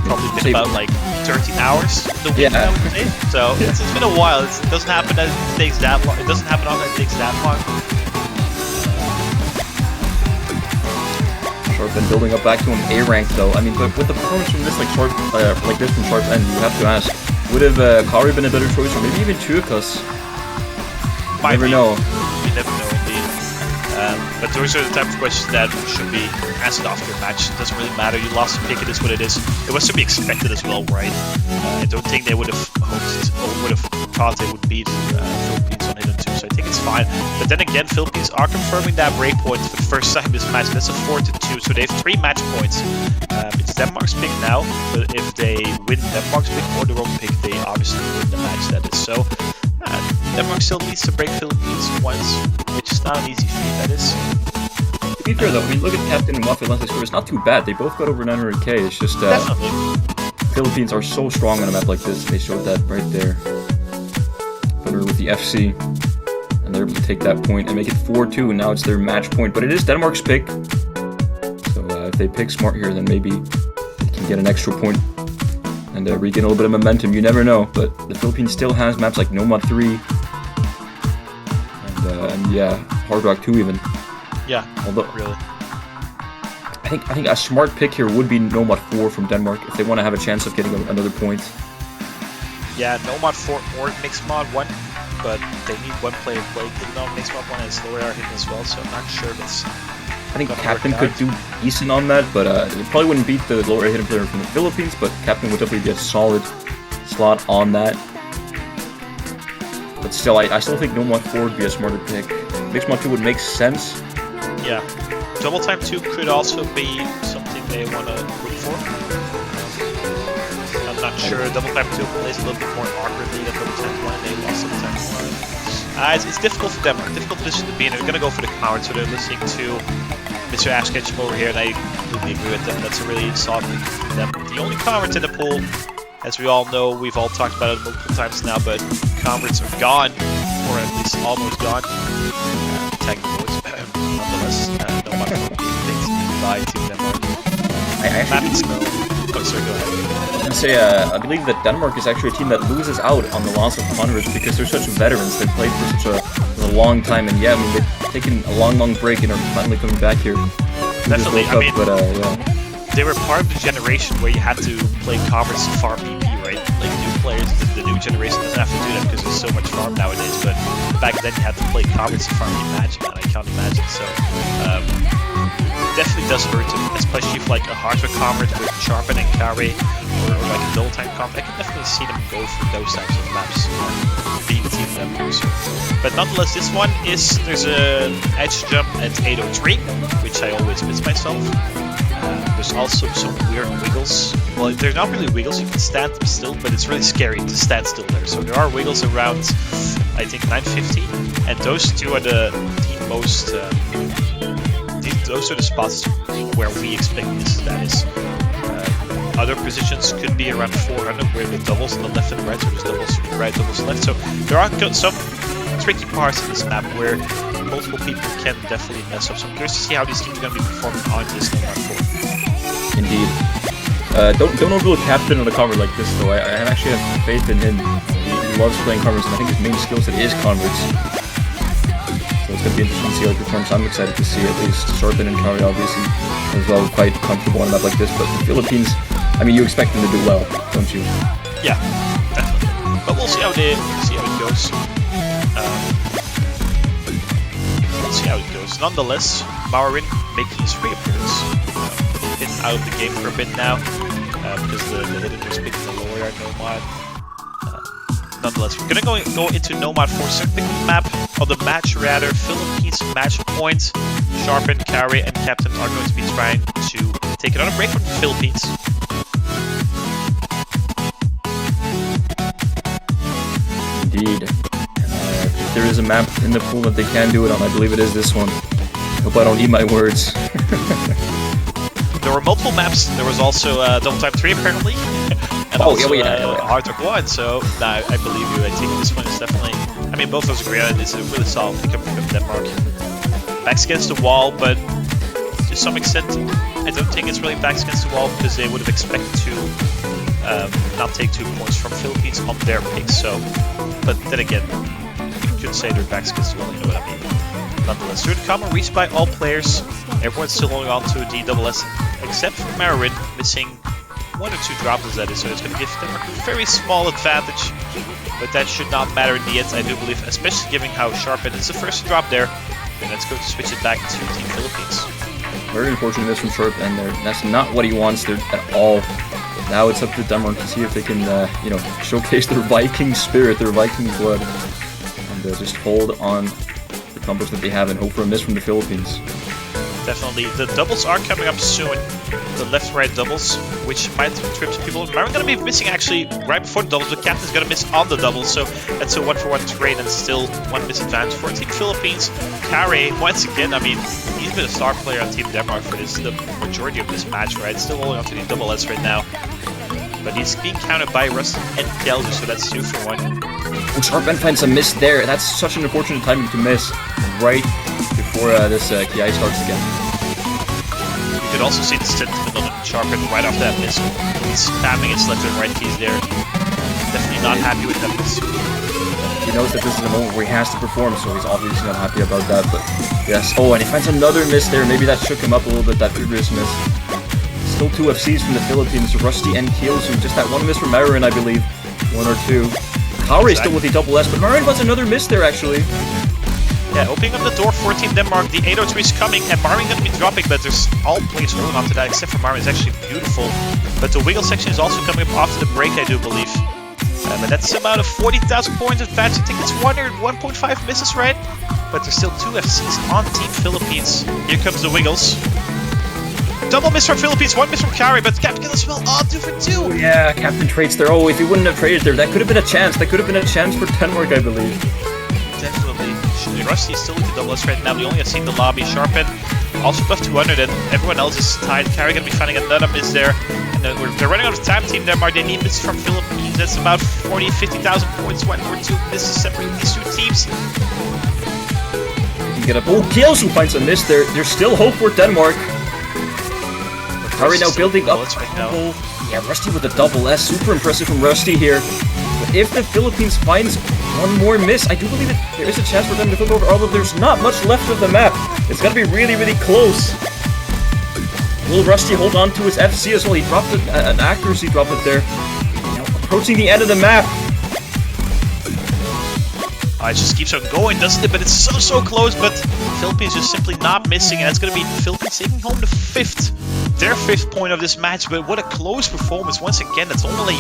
Probably been about like 13 hours in the week, I would say. So it's been a while. It doesn't happen that it takes that long. It doesn't happen often that it takes that long. Sharp been building up back to an A rank though. I mean, but with the performance from this like this from Sharp's end, you have to ask, would have Kari been a better choice, or maybe even Chukas? You never know. You never know, indeed. But those are the type of questions that should be answered after a match. It doesn't really matter. You lost a pick. It is what it is. It was to be expected as well, right? I don't think they would have hoped or would have thought they would beat Philippines on Hidden 2, so I think it's fine. But then again, Philippines are confirming that breakpoint for the first time this match. That's a 4-2, so they have 3 match points. It's Denmark's pick now, but if they win Denmark's pick or their own pick, they obviously win the match, that is. So Denmark still needs to break Philippines once, which is not an easy feat, that is. To be fair though, I mean, look at Captain and Mafia Lens score. It's not too bad. They both got over 900k. It's just Philippines are so strong on a map like this. They showed that right there. Winner with the FC, and they're able to take that point and make it 4-2. And now it's their match point. But it is Denmark's pick. So if they pick smart here, then maybe they can get an extra point and regain a little bit of momentum. You never know. But the Philippines still has maps like Nomad 3 and yeah, Hard Rock 2 even. Yeah, although really. I think a smart pick here would be Nomad 4 from Denmark if they want to have a chance of getting another point. Yeah, Nomad 4 or Mixmod 1, but they need one player to play. Even though Mixmod 1 has lower hidden as well, so I'm not sure that's. I think Captain could do decent on that, but it probably wouldn't beat the lower hidden player from the Philippines, but Captain would definitely be a solid slot on that. But still, I still think Nomad 4 would be a smarter pick. Mixmod 2 would make sense. Yeah, Double Time 2 could also be something they want to look for. I'm not sure. Double Time 2 plays a little bit more awkwardly than Double Time 1. They lost Double Time 1. It's difficult for them. Difficult position to be in. They're going to go for the counter, so they're listening to Mr. Ash Ketchum over here, and I completely agree with them. That's a really solid pick for them. The only converts in the pool, as we all know, we've all talked about it multiple times now, but converts are gone, or at least almost gone. Tagging boards. Nonetheless, no matter what things goodbye to Denmark. I actually oh, sorry, go ahead. I was gonna say, I believe that Denmark is actually a team that loses out on the loss of converts because they're such veterans. They've played for such a long time, and yeah, I mean, they've taken a long break and are finally coming back here. Definitely, I mean, yeah. They were part of the generation where you had to play converts to farm PP, right? Like new players, the new generation doesn't have to do that because there's so much farm nowadays, but back then you had to play converts to farm Imagine, and I can't imagine, so definitely does hurt him, especially if like a hardware convert with Sharpen and Kari, or like a dual time convert. I can definitely see them go for those types of maps, being team members. But nonetheless, this one is, there's an edge jump at 803, which I always miss myself. There's also some weird wiggles. Well, they're not really wiggles, you can stand them still, but it's really scary to stand still there. So there are wiggles around, I think, 950, and those two are the most, those are the spots where we expect this, that is. Other positions could be around 400, where the doubles on the left and right, so there's doubles right, doubles left. So there are some tricky parts in this map where multiple people can definitely mess up. So I'm curious to see how these teams are going to be performing on this Nomad 4. Indeed. Don't overlook Captain on a cover like this, though. I actually have faith in him. He loves playing covers, and I think his main skill set is converts. So it's going to be interesting to see how he performs. I'm excited to see at least Sharpen and Kari, obviously, as well, quite comfortable on a map like this. But the Philippines, I mean, you expect them to do well, don't you? Yeah, definitely. But we'll see how it goes. We'll see how it goes. Nonetheless, Marin making his reappearance. Been out of the game for a bit now because the hidden was picking the lower yard Nomad. Nonetheless, we're gonna go into Nomad 4. Second pick map of the match, rather. Philippines match points. Sharpen, Kari, and Captain are going to be trying to take another break from the Philippines. Indeed. If there is a map in the pool that they can do it on. I believe it is this one. Hope I don't eat my words. There were multiple maps. There was also Double Time 3 apparently. And Hard Rock 1, so I believe you. I think this one is definitely... I mean, both of those agree on it. It's a really solid pick-up from Denmark. Backs against the wall, but to some extent, I don't think it's really backs against the wall because they would have expected to not take 2 points from Philippines on their picks. So, but then again, you could say they're backs against the wall, you know what I mean. Nonetheless, third comma reached by all players. Everyone's still holding on to a DSS, except for Marin, missing 1 or 2 drops, that is, so it's going to give Denmark a very small advantage. But that should not matter in the end, I do believe, especially given how Sharpen is the first to drop there. And let's go to switch it back to Team Philippines. Very unfortunate miss from Sharp, and that's not what he wants there at all. But now it's up to Denmark to see if they can, you know, showcase their Viking spirit, their Viking blood, and just hold on the combos that they have and hope for a miss from the Philippines. Definitely. The doubles are coming up soon. The left-right doubles, which might trip people. Marin gonna be missing actually right before the doubles. The captain's gonna miss on the doubles, so that's a 1-for-1 trade and still 1 misadvantage for Team Philippines. Kare, once again, I mean, he's been a star player on Team Denmark for the majority of this match, right? Still holding on to the double S right now. But he's being countered by Rusty and Kelzu, so that's 2-for-1. Oh, Sharpen finds a miss there. That's such an unfortunate timing to miss right before this KI starts again. You could also see the sentiment on Sharpen right after that miss. He's spamming his left and right keys there. Definitely not happy with that miss. He knows that this is a moment where he has to perform, so he's obviously not happy about that, but yes. Oh, and he finds another miss there. Maybe that shook him up a little bit, that previous miss. Still 2 FCs from the Philippines, Rusty and Kielsu. Just that 1 miss from Marin, I believe. 1 or 2. Kare still with the double S, but Marin finds another miss there, actually. Yeah, opening up the door for Team Denmark. The 803 is coming, and Marin going to be dropping, but there's all players holding on to that, except for Marin. It's actually beautiful. But the wiggle section is also coming up after the break, I do believe. But that's about a 40,000 points advantage. I think it's 1 or 1.5 misses, right? But there's still 2 FCs on Team Philippines. Here comes the wiggles. Double miss from Philippines, 1 miss from Kare, but Captain as well. Oh, 2 for 2. Oh, yeah, Captain trades there. Oh, if he wouldn't have traded there, that could have been a chance. That could have been a chance for Denmark, I believe. Definitely. Rusty is still with the double S right now. We only have seen the lobby. Sharpen also above 200, and everyone else is tied. Kare gonna be finding another miss there. And then they're running out of time, Team Denmark. They need misses from Philippines. That's about 50,000 points. 1 or 2 misses separating these 2 teams. You can get up. Oh, Kielsu finds a miss there. There's still hope for Denmark. Kare now building up. Right now. Yeah, Rusty with the double S. Super impressive from Rusty here. But if the Philippines finds 1 more miss, I do believe that there is a chance for them to flip over, although there's not much left of the map. It's going to be really, really close. Will Rusty hold on to his FC as well? He dropped an accuracy droplet there. Now approaching the end of the map. It just keeps on going, doesn't it? But it's so close, but Philippines just simply not missing, and it's going to be the Philippines taking home their 5th point of this match. But what a close performance. Once again, it's only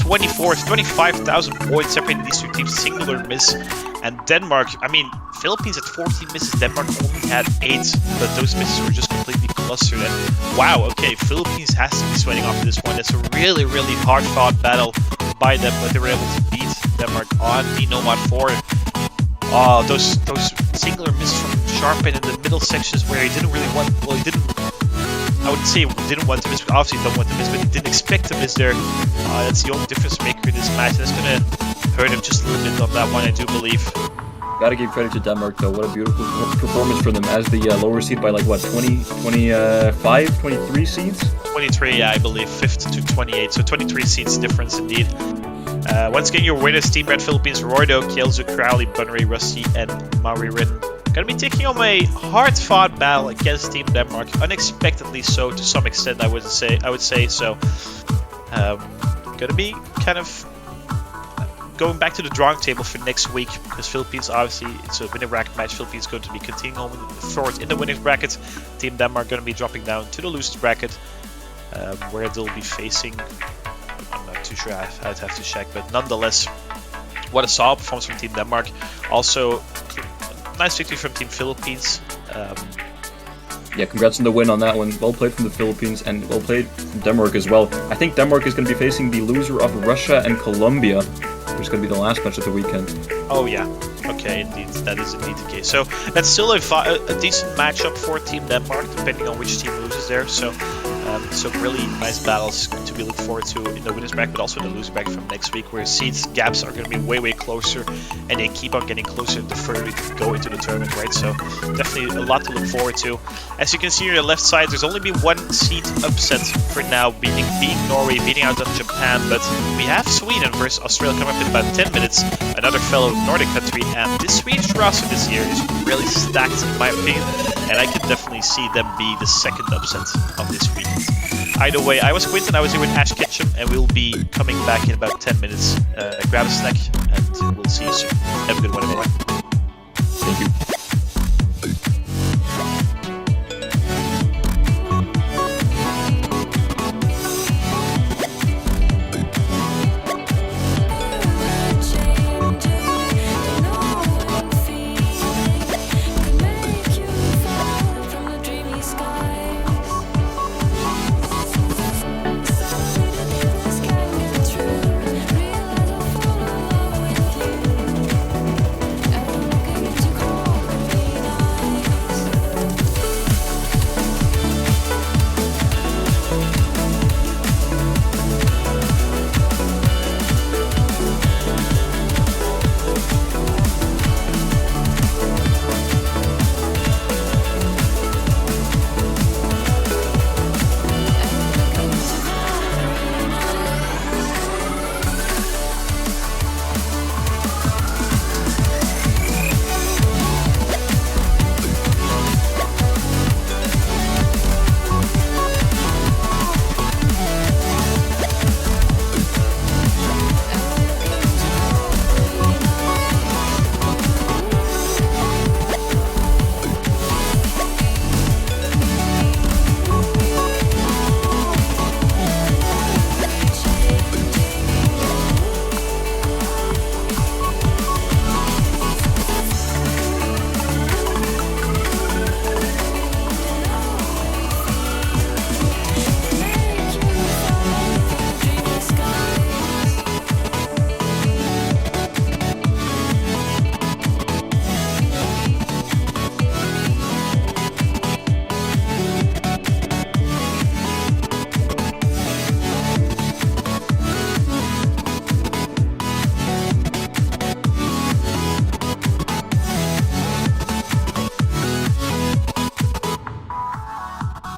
25,000 points separating these 2 teams, singular miss. And Denmark, I mean, Philippines had 14 misses, Denmark only had 8, but those misses were just completely clustered. And wow, okay, Philippines has to be sweating off this one. It's a really hard-fought battle by them, but they were able to beat Denmark on the Nomad 4. Oh, those singular misses from Sharpen in the middle sections where he didn't really want, well, he didn't, I wouldn't say he didn't want to miss, but obviously he don't want to miss, but he didn't expect to miss there. That's the only difference maker in this match, and that's going to hurt him just a little bit on that one, I do believe. Gotta give credit to Denmark, though. What a beautiful performance for them as the lower seed by, like, what, 25, 23 seeds? 23, yeah, I believe. 5th to 28, so 23 seeds difference indeed. Once again, your winners, Team Red Philippines, Roido, Kielzu, Crowley, Bunnery, Rusty, and Marin. Gonna be taking home a hard-fought battle against Team Denmark, unexpectedly so to some extent, I would say so. Gonna be kind of going back to the drawing table for next week, because Philippines, obviously, it's a winner bracket match. Philippines going to be continuing home forward in the winners bracket. Team Denmark going to be dropping down to the losers bracket, where they'll be facing. I'm not too sure. I'd have to check, but nonetheless, what a solid performance from Team Denmark. Also, nice victory from Team Philippines. Yeah, congrats on the win on that one. Well played from the Philippines, and well played from Denmark as well. I think Denmark is going to be facing the loser of Russia and Colombia, which is going to be the last match of the weekend. Oh yeah, okay, indeed, that is indeed the case. So that's still a decent matchup for Team Denmark, depending on which team loses there. So really nice battles to be looked forward to in the winners bracket, but also in the loser bracket from next week, where seeds gaps are going to be way closer, and they keep on getting closer the further we go into the tournament, right? So definitely a lot to look forward to. As you can see here on the left side, there's only been one seed upset for now, beating Norway, beating out of Japan, but we have Sweden versus Australia coming up in about 10 minutes, another fellow Nordic country, and this Swedish roster this year is really stacked in my opinion, and I can definitely see them be the second upset of this weekend. Either way, I was Quinton, I was here with Ash Ketchum, and we'll be coming back in about 10 minutes. Grab a snack, and we'll see you soon. Have a good one, everyone. Thank you.